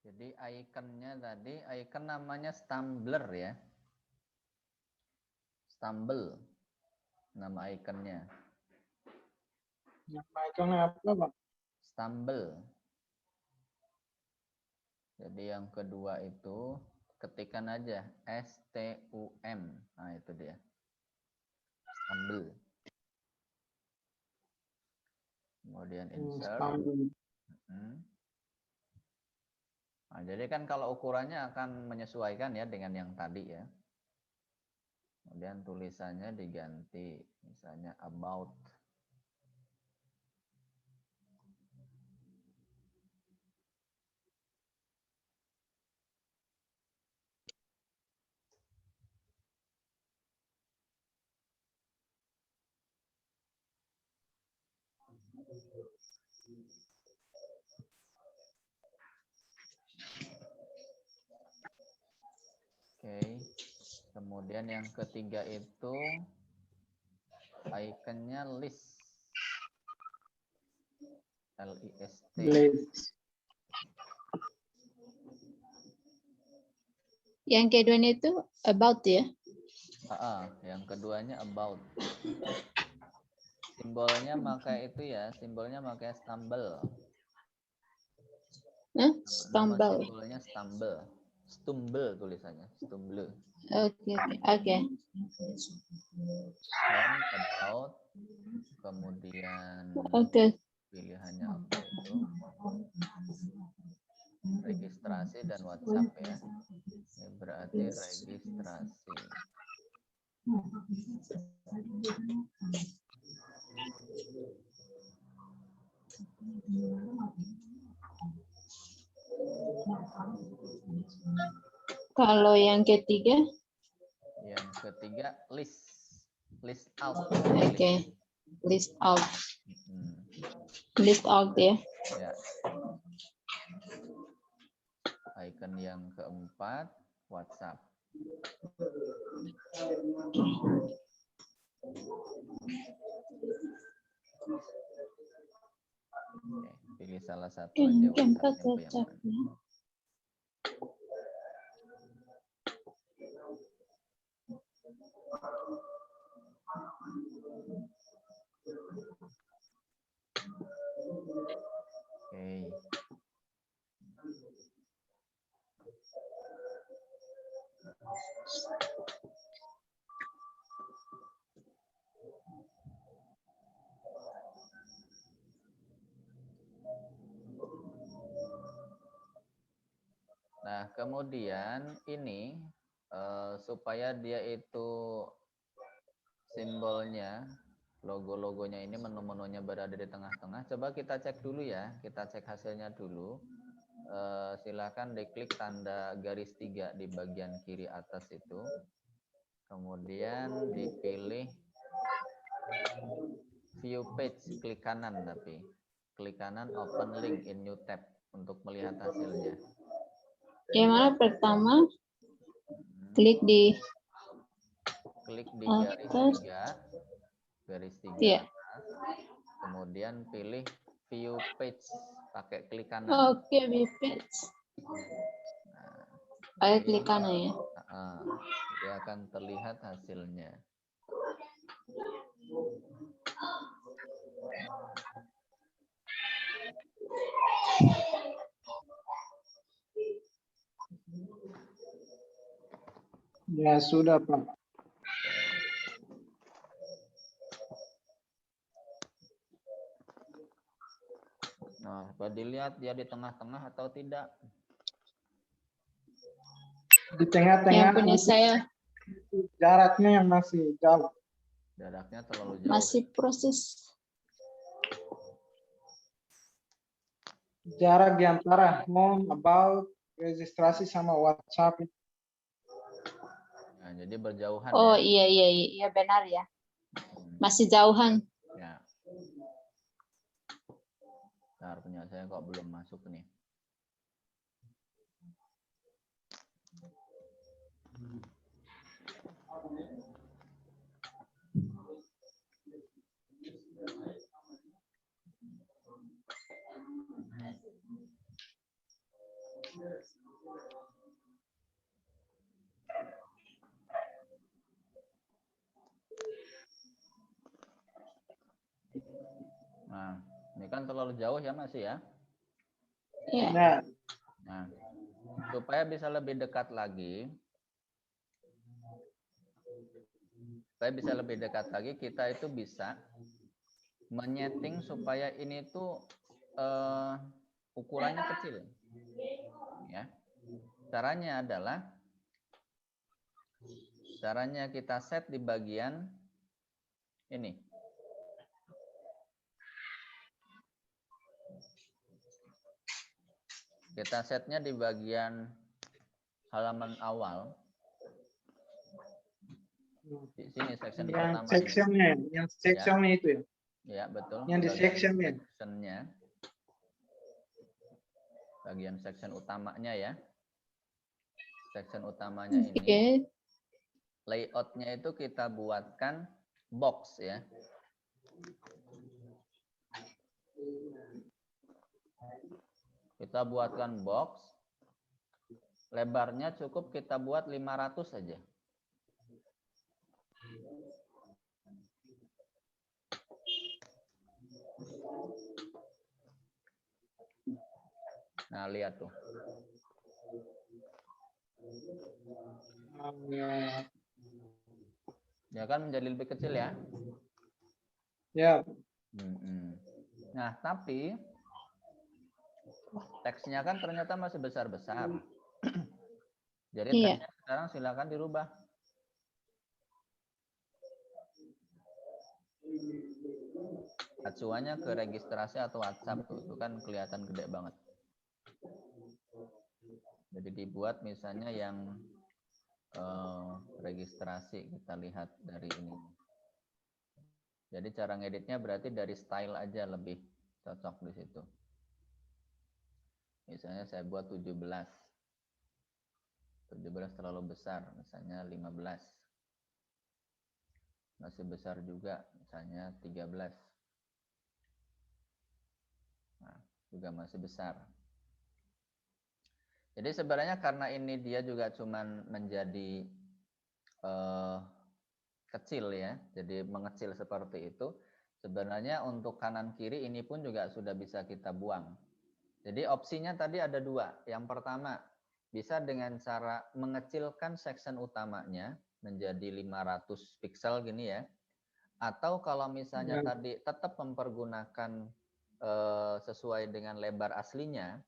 Jadi ikonnya tadi, icon namanya Stumbler ya. Stumble nama ikonnya. Nama ikonnya apa, Pak? Stumble. Jadi yang kedua itu ketikan aja STUM. Nah, itu dia. Stumble. Kemudian insert. Nah, jadi kan kalau ukurannya akan menyesuaikan ya dengan yang tadi ya. Kemudian tulisannya diganti, misalnya about. Oke. Kemudian yang ketiga itu ikonnya list. LIST. Yang keduanya itu about ya? Yang keduanya about. Simbolnya pakai itu ya, simbolnya pakai stumble. Stumble. Simbolnya stumble. Stumble tulisannya, stumble. Oke. Dan about, kemudian pilihannya apa itu? Registrasi dan WhatsApp ya. Ini berarti registrasi. Kalau yang ketiga? Yang ketiga list. List out. Oke. List out. List out ya. Ya. Icon yang keempat WhatsApp. Oke, pilih salah satu aja WhatsApp-nya. Oke. Nah, kemudian ini supaya dia itu simbolnya, logo-logonya ini, menu-menunya berada di tengah-tengah. Coba kita cek dulu ya, kita cek hasilnya dulu. Silakan diklik tanda garis 3 di bagian kiri atas itu. Kemudian dipilih view page, klik kanan tapi. Klik kanan open link in new tab untuk melihat hasilnya. Yang mana pertama? Klik di garis 3 yeah. atas. Kemudian pilih view page, pakai klik kanan. Oke, view page. Pakai klik kanan ya. Dia akan terlihat hasilnya. Ya sudah, Pak. Nah, coba dilihat dia di tengah-tengah atau tidak. Di tengah-tengah. Yang punya saya. Jaraknya yang masih jauh. Jaraknya terlalu jauh. Masih proses. Jarak di antara home, about, registrasi sama WhatsApp. Nah, jadi berjauhan. Oh ya? Iya benar ya. Masih jauhan. Ya. Bentar, punya saya kok belum masuk nih. kan terlalu jauh ya masih ya. Iya. Nah, Nah, supaya bisa lebih dekat lagi, kita itu bisa menyeting supaya ini tuh ukurannya kecil. Ya. Caranya kita set di bagian ini. Kita setnya di bagian halaman awal. Di sini section yang pertama. sectionnya itu ya. Ya, betul. Yang di sectionnya. Sectionnya. Bagian section utamanya ya. Section utamanya ini. Layoutnya itu kita buatkan box ya. Kita buatkan box. Lebarnya cukup kita buat 500 saja. Nah, lihat tuh. Ya kan menjadi lebih kecil ya. Ya. Nah, tapi teksnya kan ternyata masih besar-besar. Jadi teksnya sekarang silakan dirubah. Acuannya ke registrasi atau WhatsApp tuh, itu kan kelihatan gede banget. Jadi dibuat misalnya yang registrasi, kita lihat dari ini. Jadi cara ngeditnya berarti dari style aja lebih cocok di situ. Misalnya saya buat 17 terlalu besar, misalnya 15. Masih besar juga, misalnya 13. Nah, juga masih besar. Jadi sebenarnya karena ini dia juga cuman menjadi kecil ya, jadi mengecil seperti itu. Sebenarnya untuk kanan kiri ini pun juga sudah bisa kita buang. Jadi opsinya tadi ada dua. Yang pertama, bisa dengan cara mengecilkan section utamanya menjadi 500 pixel gini ya. Atau kalau misalnya tadi tetap mempergunakan sesuai dengan lebar aslinya.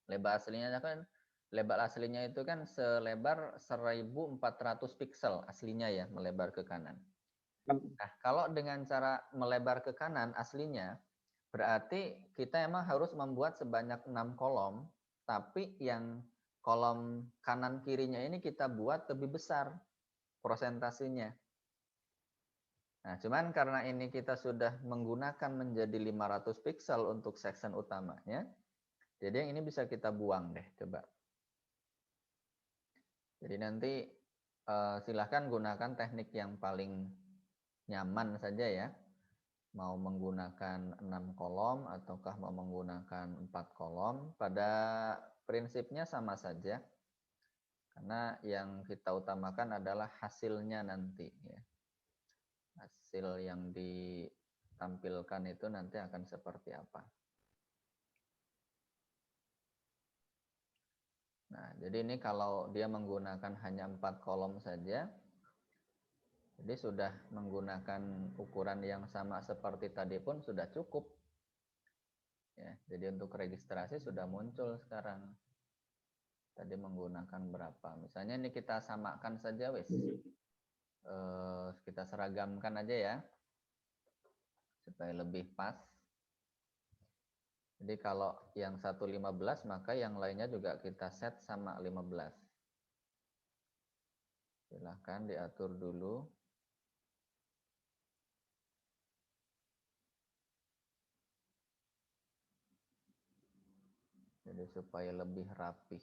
Lebar aslinya itu kan selebar 1400 pixel aslinya ya, melebar ke kanan. Nah, kalau dengan cara melebar ke kanan aslinya, berarti kita emang harus membuat sebanyak 6 kolom, tapi yang kolom kanan kirinya ini kita buat lebih besar prosentasenya. Nah, cuman karena ini kita sudah menggunakan menjadi 500 pixel untuk section utamanya, jadi yang ini bisa kita buang deh, coba. Jadi nanti silahkan gunakan teknik yang paling nyaman saja ya. Mau menggunakan 6 kolom ataukah mau menggunakan 4 kolom, pada prinsipnya sama saja. Karena yang kita utamakan adalah hasilnya nanti ya. Hasil yang ditampilkan itu nanti akan seperti apa. Nah, jadi ini kalau dia menggunakan hanya 4 kolom saja, jadi sudah menggunakan ukuran yang sama seperti tadi pun sudah cukup. Ya, jadi untuk registrasi sudah muncul sekarang. Tadi menggunakan berapa? Misalnya ini kita samakan saja wis. Kita seragamkan aja ya. Supaya lebih pas. Jadi kalau yang 115 maka yang lainnya juga kita set sama 15. Silahkan diatur dulu. Jadi supaya lebih rapi.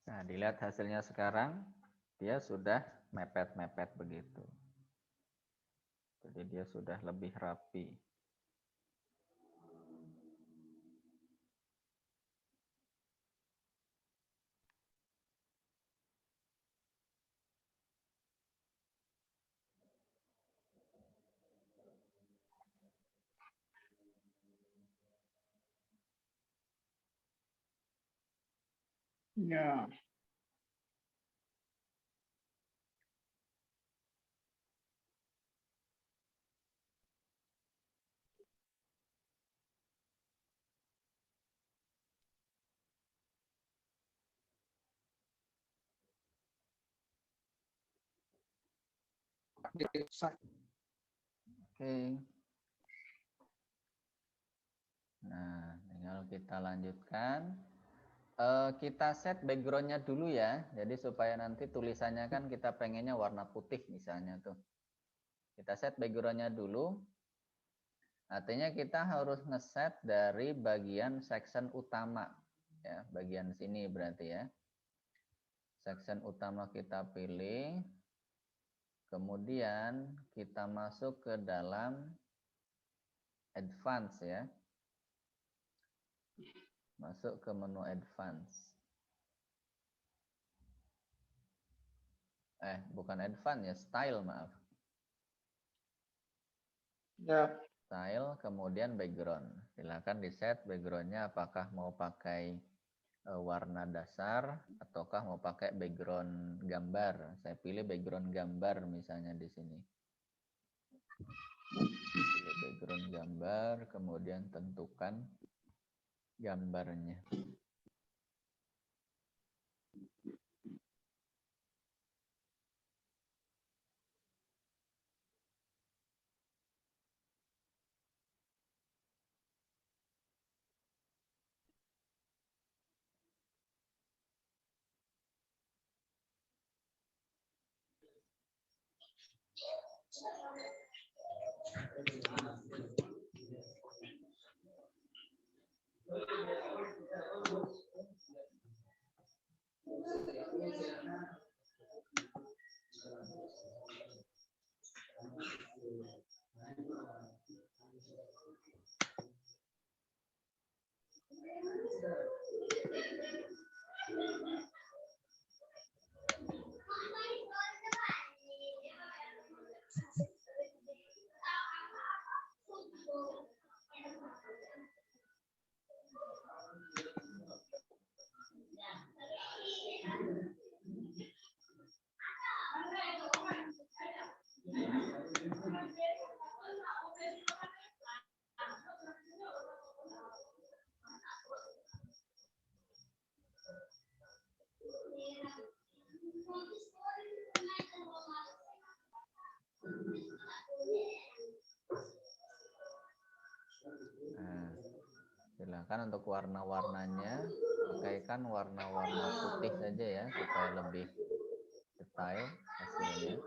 Nah, dilihat hasilnya sekarang, dia sudah mepet-mepet begitu. Jadi dia sudah lebih rapi. Ya. Oke. Nah, tinggal kita lanjutkan. Kita set backgroundnya dulu ya. Jadi supaya nanti tulisannya kan kita pengennya warna putih misalnya tuh. Kita set backgroundnya dulu. Artinya kita harus ngeset dari bagian section utama. Ya, bagian sini berarti ya. Section utama kita pilih. Kemudian kita masuk ke dalam advance ya. Masuk ke menu advance. Bukan advance ya, style maaf. Ya. Style, kemudian background. Silakan di set backgroundnya apakah mau pakai warna dasar ataukah mau pakai background gambar. Saya pilih background gambar misalnya di sini. Pilih background gambar, kemudian tentukan gambarnya. Nah, silakan untuk warna-warnanya pakaikan warna-warna putih saja ya supaya lebih detail hasilnya.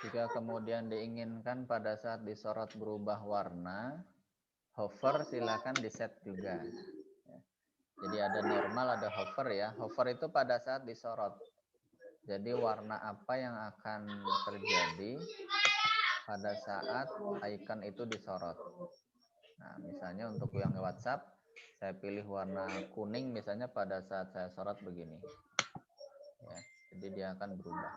Jika kemudian diinginkan pada saat disorot berubah warna, hover silakan di set juga. Jadi ada normal, ada hover ya. Hover itu pada saat disorot. Jadi warna apa yang akan terjadi pada saat icon itu disorot. Nah, misalnya untuk yang WhatsApp, Saya pilih warna kuning misalnya pada saat saya sorot begini. Ya, jadi dia akan berubah.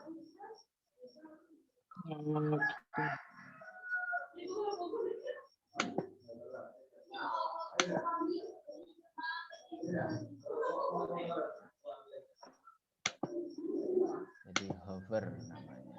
Jadi hover namanya.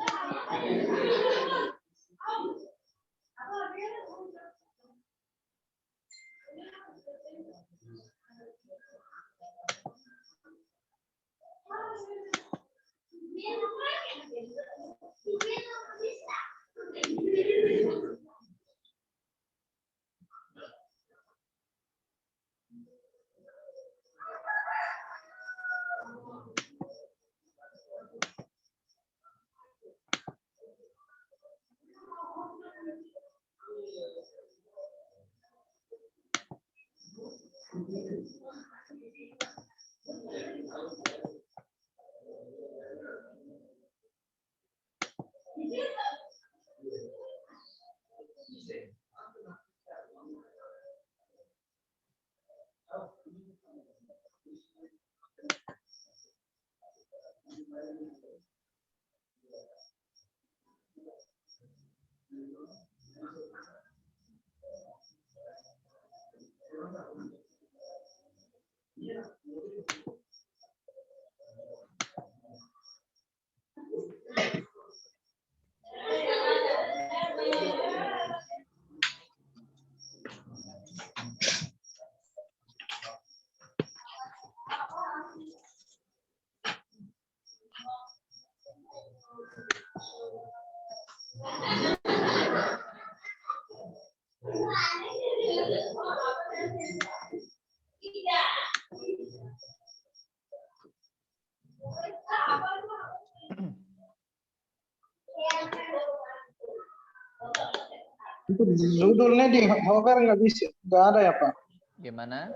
Itu judulnya di hover nggak bisa, nggak ada ya Pak? Gimana?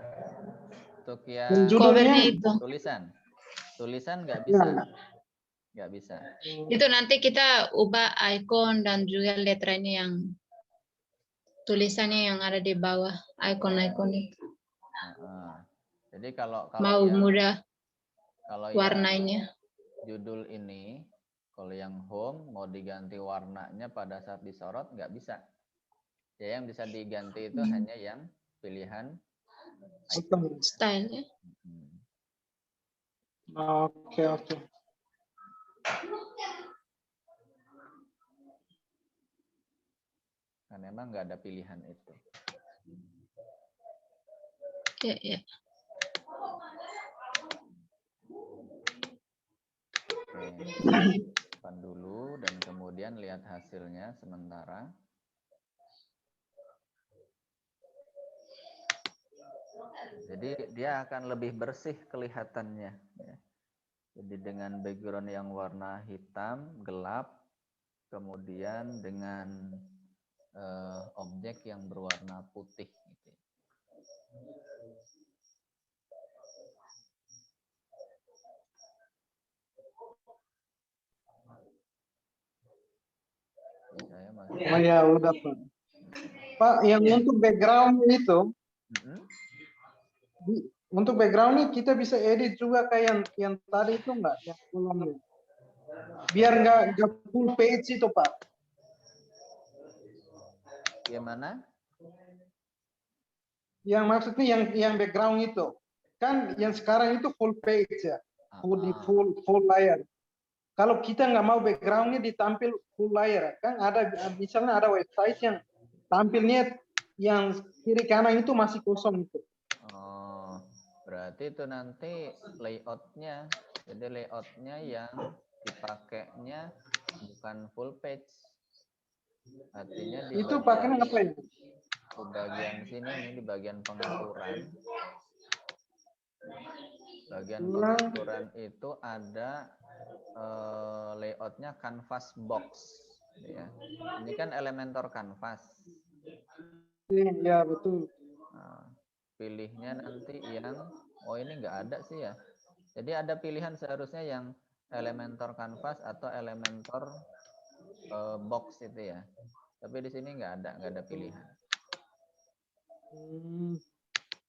Untuk Dan yang Covernya judulnya itu. tulisan nggak bisa, ya. nggak bisa. Itu nanti kita ubah icon dan juga letranya yang tulisannya yang ada di bawah icon-icon itu. Jadi kalau Mau yang mudah kalau warnanya. yang judul ini, kalau yang home mau diganti warnanya pada saat disorot nggak bisa. Ya yang bisa diganti itu hanya yang pilihan icon. Stylenya. Oke. Kan memang nggak ada pilihan itu. Ya. Oke, simpan dulu dan kemudian lihat hasilnya sementara. Jadi dia akan lebih bersih kelihatannya. Ya. Jadi dengan background yang warna hitam, gelap, kemudian dengan objek yang berwarna putih. Gitu. Saya masih... Oh ya udah Pak. Pak yang untuk background itu, untuk background ini kita bisa edit juga kayak yang tadi itu enggak, yang kolomnya. Biar nggak full page itu Pak. Gimana? Yang maksudnya yang background itu kan yang sekarang itu full page ya, full layar. Kalau kita nggak mau backgroundnya ditampil full layar, kan ada misalnya ada website yang tampilnya yang kiri kanan itu masih kosong itu. Oh, berarti itu nanti layoutnya, jadi layoutnya yang dipakainya bukan full page. Artinya di Itu pakainya apa ya? Di bagian sini nih, di bagian pengaturan. Bagian pengaturan itu ada layoutnya canvas box. Ya. Ini kan Elementor Canvas. Iya betul. Nah, pilihnya nanti yang, oh ini nggak ada sih ya. Jadi ada pilihan seharusnya yang Elementor Canvas atau Elementor box itu ya. Tapi di sini nggak ada pilihan.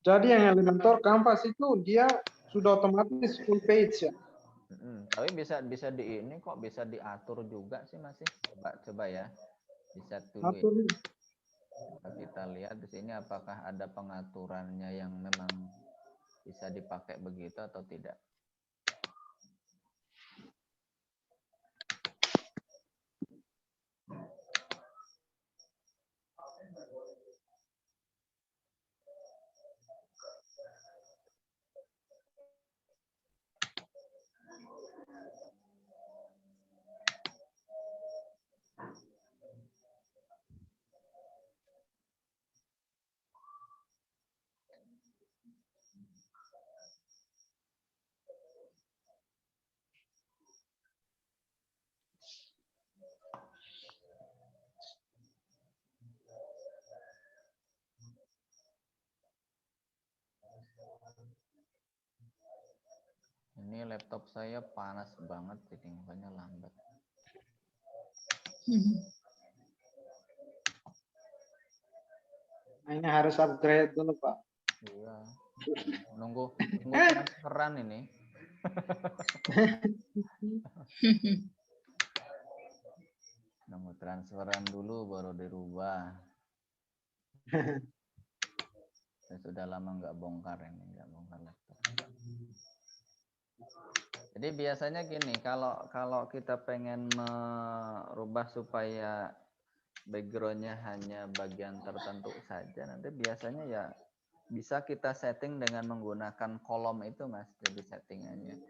Jadi yang Elementor Canvas itu dia sudah otomatis full page ya. Tapi bisa di ini kok bisa diatur juga sih masih. Coba ya. Bisa dulu ya. Kita lihat di sini apakah ada pengaturannya yang memang bisa dipakai begitu atau tidak. Ini laptop saya panas banget, jadi makanya lambat. Ini harus upgrade dulu, Pak. Iya. Nunggu transferan ini. Nunggu transferan dulu baru dirubah. Saya sudah lama nggak bongkar ini, nggak bongkar laptop. Jadi biasanya gini, kalau kita pengen merubah supaya backgroundnya hanya bagian tertentu saja, nanti biasanya ya bisa kita setting dengan menggunakan kolom itu, Mas. Jadi settingannya.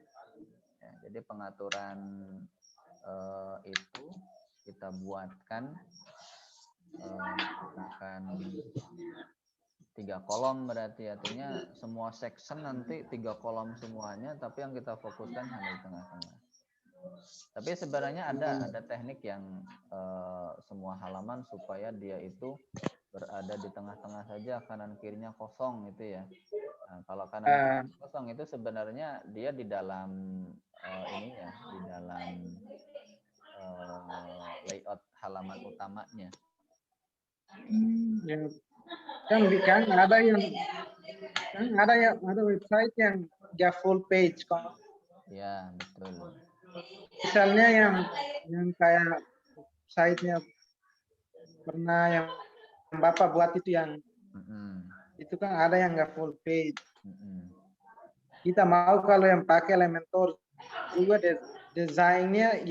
Ya, jadi pengaturan itu kita buatkan menggunakan 3 kolom, berarti artinya semua section nanti 3 kolom semuanya, tapi yang kita fokuskan hanya di tengah-tengah. Tapi sebenarnya ada teknik yang semua halaman supaya dia itu berada di tengah-tengah saja, kanan kirinya kosong itu ya. Nah, kalau kanan kiri kosong itu sebenarnya dia di dalam ini ya, di dalam layout halaman utamanya. Kan ada website yang dia full page kok. Ya, betul. Misalnya yang kayak site-nya pernah yang Bapak buat itu yang itu kan ada yang nggak full page. Kita mau kalau yang pakai Elementor juga desainnya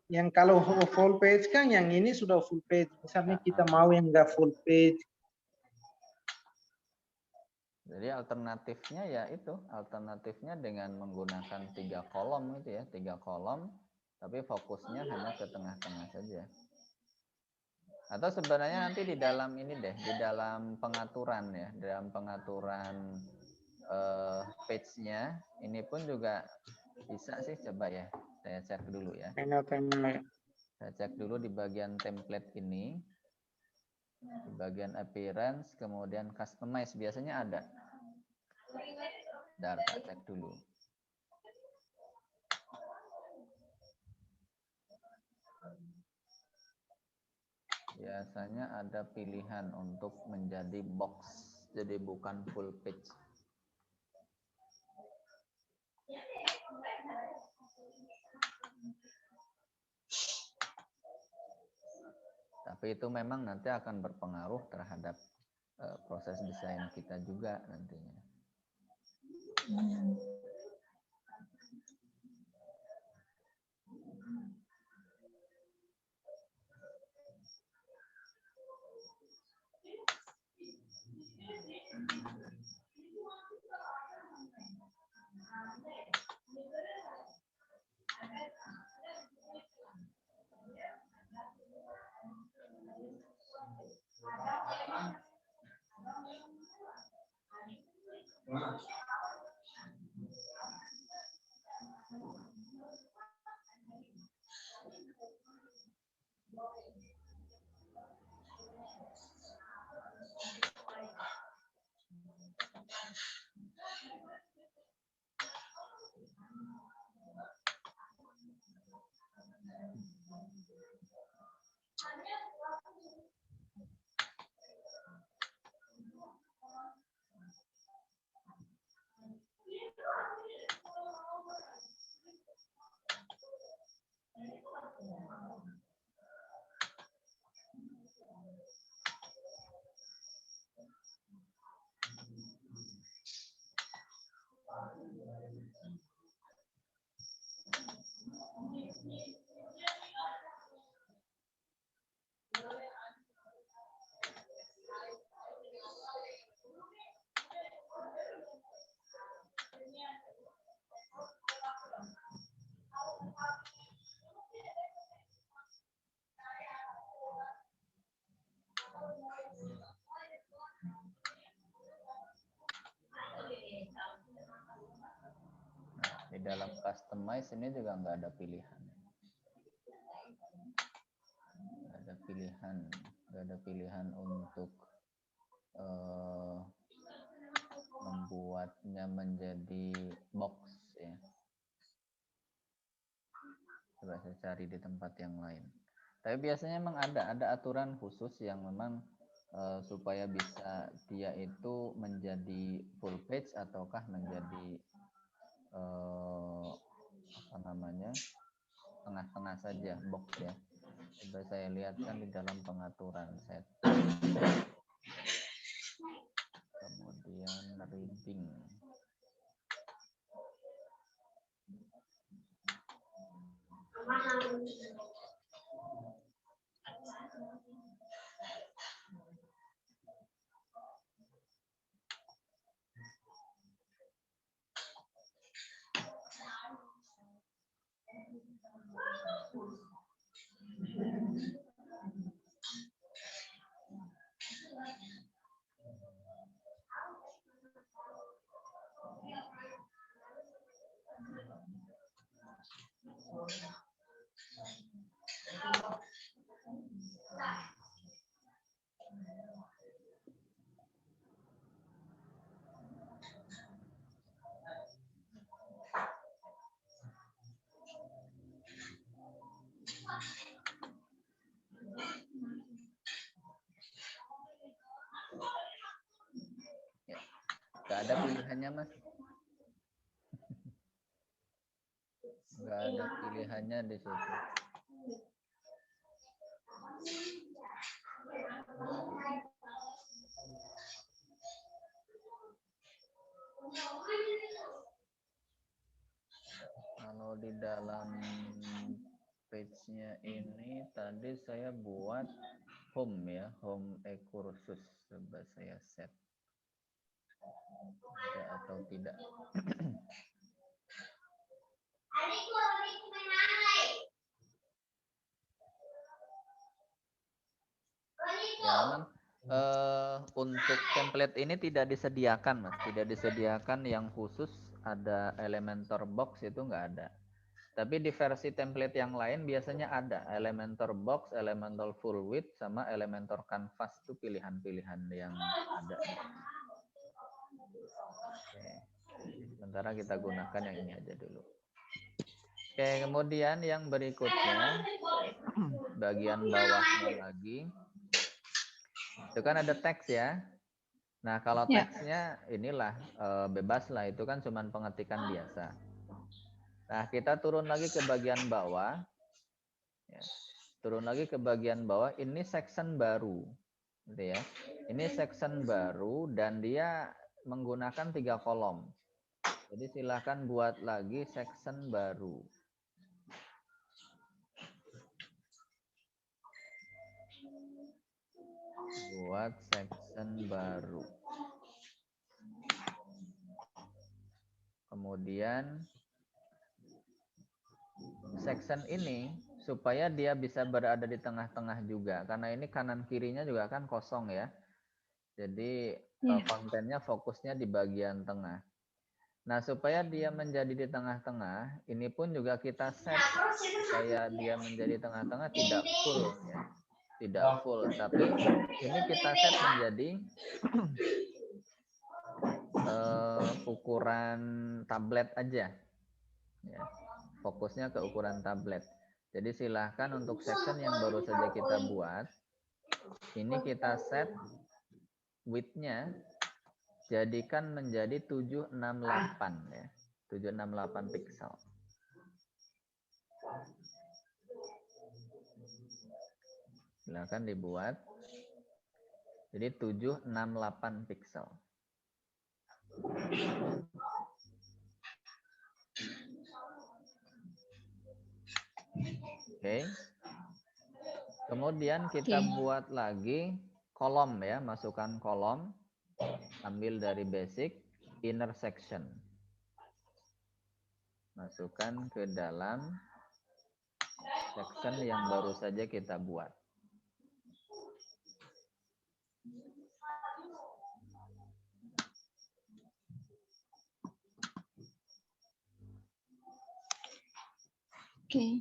yang kalau full page kan yang ini sudah full page. Misalnya kita mau yang nggak full page. Jadi alternatifnya ya itu, alternatifnya dengan menggunakan 3 kolom gitu ya, 3 kolom, tapi fokusnya hanya ke tengah-tengah saja. Atau sebenarnya nanti di dalam ini deh, di dalam pengaturan ya, dalam pengaturan page-nya, ini pun juga bisa sih, coba ya, saya cek dulu ya. Saya cek dulu di bagian template ini. Di bagian appearance, kemudian customize biasanya ada. Bentar, cek dulu. Biasanya ada pilihan untuk menjadi box, jadi bukan full page. Tapi itu memang nanti akan berpengaruh terhadap proses desain kita juga nantinya. Di dalam customize ini juga nggak ada pilihan. Nggak ada pilihan untuk membuatnya menjadi box ya. Coba saya cari di tempat yang lain. Tapi biasanya memang ada aturan khusus yang memang supaya bisa dia itu menjadi full page ataukah menjadi apa namanya, tengah-tengah saja box ya. Coba saya lihat kan di dalam pengaturan set. Kemudian reading. Gak ada pilihannya, Mas. Gak ada pilihannya di situ. Kalau di dalam page-nya ini tadi saya buat home ya, home e-kursus. Coba saya set. Ada atau tidak. Ya memang untuk template ini tidak disediakan, Mas. Tidak disediakan yang khusus ada Elementor box, itu nggak ada. Tapi di versi template yang lain biasanya ada Elementor box, Elementor full width, sama Elementor canvas, itu pilihan-pilihan yang ada. Oke. Sementara kita gunakan yang ini aja dulu. Oke, kemudian yang berikutnya bagian bawahnya lagi. Itu kan ada teks ya. Nah, kalau teksnya inilah bebas lah, itu kan cuman pengetikan biasa. Nah, kita turun lagi ke bagian bawah. Ya. Turun lagi ke bagian bawah, ini section baru. Gitu ya. Ini section baru dan dia menggunakan 3 kolom. Jadi silahkan buat lagi section baru. Buat section baru. Kemudian section ini supaya dia bisa berada di tengah-tengah juga, karena ini kanan kirinya juga kan kosong ya. Jadi kontennya fokusnya di bagian tengah. Nah, supaya dia menjadi di tengah-tengah, ini pun juga kita set supaya dia menjadi tengah-tengah, tidak full ya. Tidak full, tapi ini kita set menjadi ukuran tablet aja. Ya. Fokusnya ke ukuran tablet. Jadi silahkan untuk section yang baru saja kita buat, ini kita set width-nya jadikan menjadi 768 ya. 768 pixel. Silakan dibuat. Jadi 768 pixel. Oke. Kemudian kita buat lagi kolom ya, masukkan kolom, ambil dari basic, inner section. Masukkan ke dalam section yang baru saja kita buat. Oke.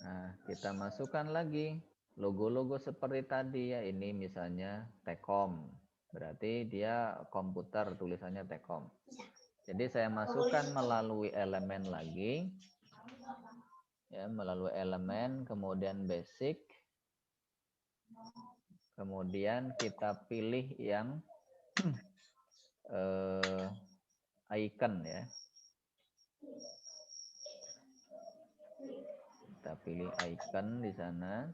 Nah, kita masukkan lagi logo-logo seperti tadi ya. Ini misalnya Telkom. Berarti dia komputer, tulisannya Telkom. Jadi saya masukkan melalui elemen lagi. Ya, melalui elemen, kemudian basic. Kemudian kita pilih yang icon ya. Kita pilih icon di sana.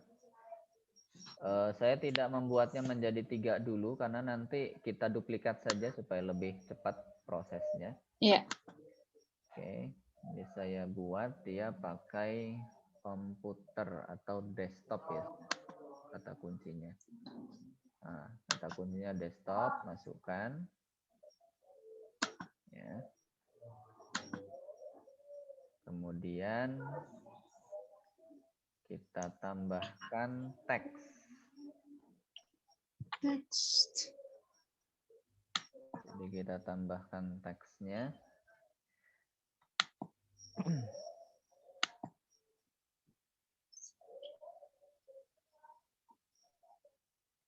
Saya tidak membuatnya menjadi 3 dulu karena nanti kita duplikat saja supaya lebih cepat prosesnya. Iya. Oke, ini saya buat dia pakai komputer atau desktop ya, kata kuncinya. Nah, kata kuncinya desktop, masukkan. Ya. Kemudian kita tambahkan teks. Jadi kita tambahkan teksnya.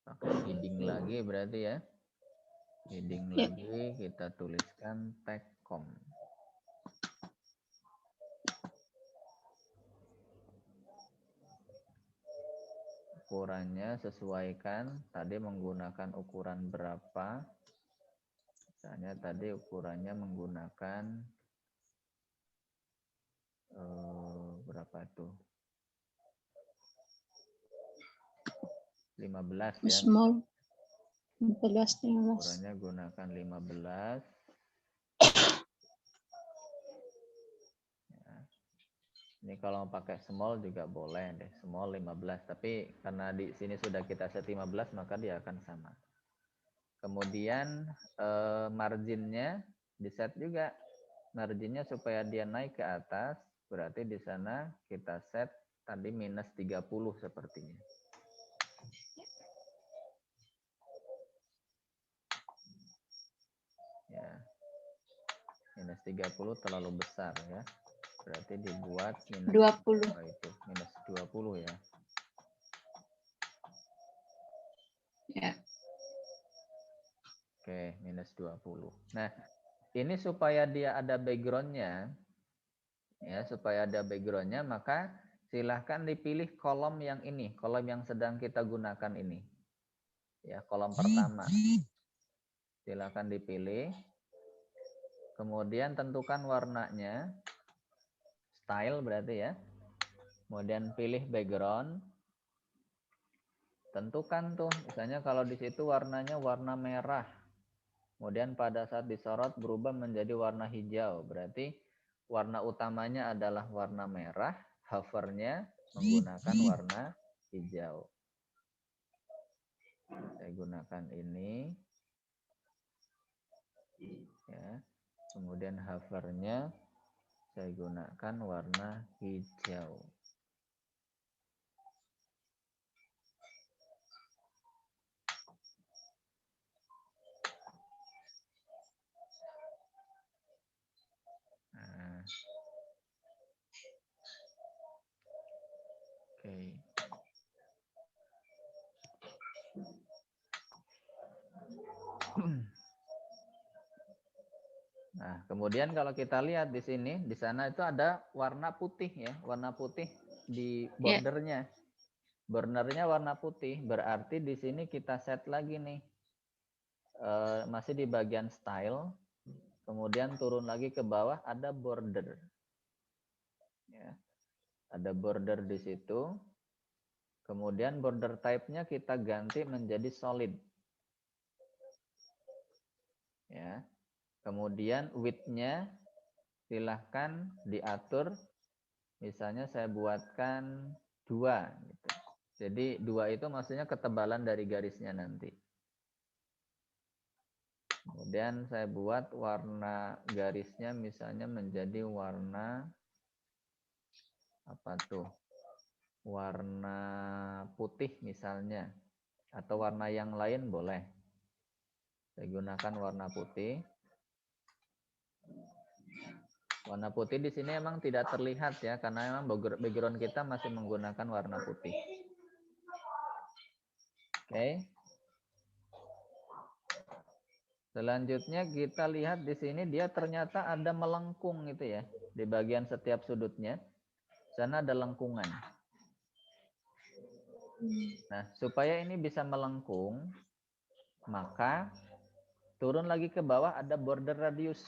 Pakai heading lagi berarti ya. Heading lagi kita tuliskan Telkom. Ukurannya sesuaikan, tadi menggunakan ukuran berapa. Misalnya tadi ukurannya menggunakan berapa itu? 15 ya. Small. 15. Ukurannya gunakan 15. Ya. Ini kalau mau pakai small juga boleh deh, small 15. Tapi karena di sini sudah kita set 15, maka dia akan sama. Kemudian marginnya di set juga. Marginnya supaya dia naik ke atas, berarti di sana kita set tadi minus 30 sepertinya. Ya. Minus 30 terlalu besar ya. Berarti dibuat minus 20. Itu, minus 20 ya. Ya. Oke, minus 20. Nah, ini supaya dia ada background-nya, ya, supaya ada background-nya, maka silahkan dipilih kolom yang ini, kolom yang sedang kita gunakan ini. Ya, kolom pertama. Silahkan dipilih. Kemudian tentukan warnanya. Style berarti ya. Kemudian pilih background. Tentukan tuh, misalnya kalau di situ warnanya warna merah. Kemudian pada saat disorot berubah menjadi warna hijau. Berarti warna utamanya adalah warna merah, hovernya menggunakan warna hijau. Saya gunakan ini. Ya. Kemudian hovernya saya gunakan warna hijau. Nah. Oke. Nah, kemudian kalau kita lihat di sini, di sana itu ada warna putih ya, warna putih di bordernya. Bordernya warna putih, berarti di sini kita set lagi nih, masih di bagian style, kemudian turun lagi ke bawah ada border. Ya. Ada border di situ. Kemudian border type-nya kita ganti menjadi solid. Ya. Kemudian width-nya silahkan diatur. Misalnya saya buatkan 2. Gitu. Jadi 2 itu maksudnya ketebalan dari garisnya nanti. Kemudian saya buat warna garisnya misalnya menjadi warna apa tuh? Warna putih misalnya. Atau warna yang lain boleh. Saya gunakan warna putih. Warna putih di sini emang tidak terlihat ya, karena memang background kita masih menggunakan warna putih. Oke. Selanjutnya kita lihat di sini dia ternyata ada melengkung itu ya, di bagian setiap sudutnya. Sana ada lengkungan. Nah, supaya ini bisa melengkung, maka turun lagi ke bawah ada border radius.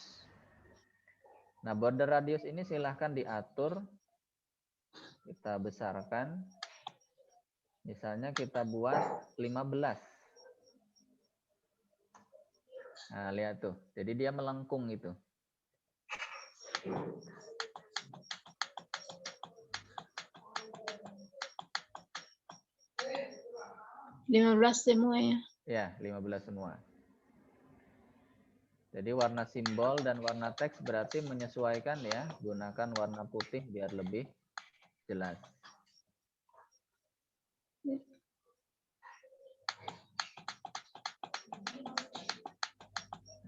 Nah, border radius ini silahkan diatur. Kita besarkan. Misalnya kita buat 15. Nah, lihat tuh. Jadi dia melengkung itu. $15 semua ya? Ya, 15 semua. Jadi warna simbol dan warna teks berarti menyesuaikan ya. Gunakan warna putih biar lebih jelas.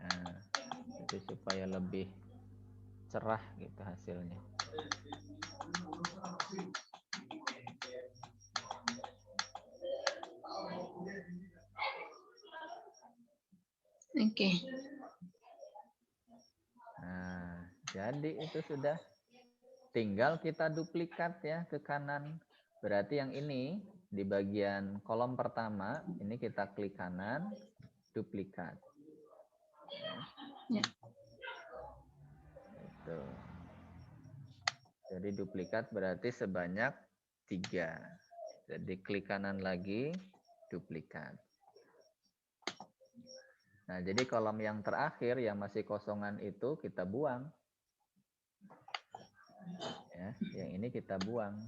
Nah, jadi supaya lebih cerah gitu hasilnya. Oke. Nah, jadi itu sudah. Tinggal kita duplikat ya ke kanan. Berarti yang ini di bagian kolom pertama, ini kita klik kanan, duplikat. Ya. Itu. Jadi duplikat berarti sebanyak 3. Jadi klik kanan lagi, duplikat. Nah, jadi kolom yang terakhir yang masih kosongan itu kita buang. Ya, yang ini kita buang.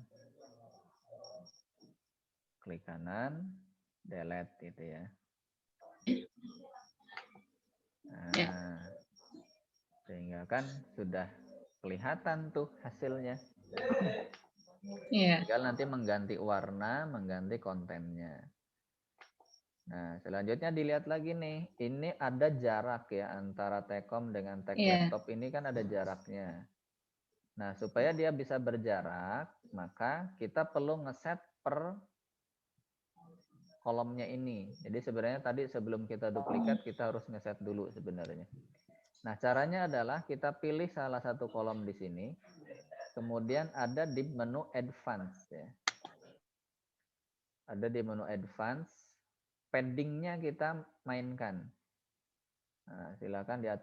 Klik kanan, delete gitu ya. Nah, sehingga kan sudah kelihatan tuh hasilnya. Iya. Tinggal nanti mengganti warna, mengganti kontennya. Nah, selanjutnya dilihat lagi nih. Ini ada jarak ya antara Tecom dengan tag laptop ini kan ada jaraknya. Nah, supaya dia bisa berjarak, maka kita perlu ngeset per kolomnya ini. Jadi sebenarnya tadi sebelum kita duplikat kita harus ngeset dulu sebenarnya. Nah, caranya adalah kita pilih salah satu kolom di sini. Kemudian ada di menu advance ya. Ada di menu advance, paddingnya kita mainkan. Nah, silakan diatur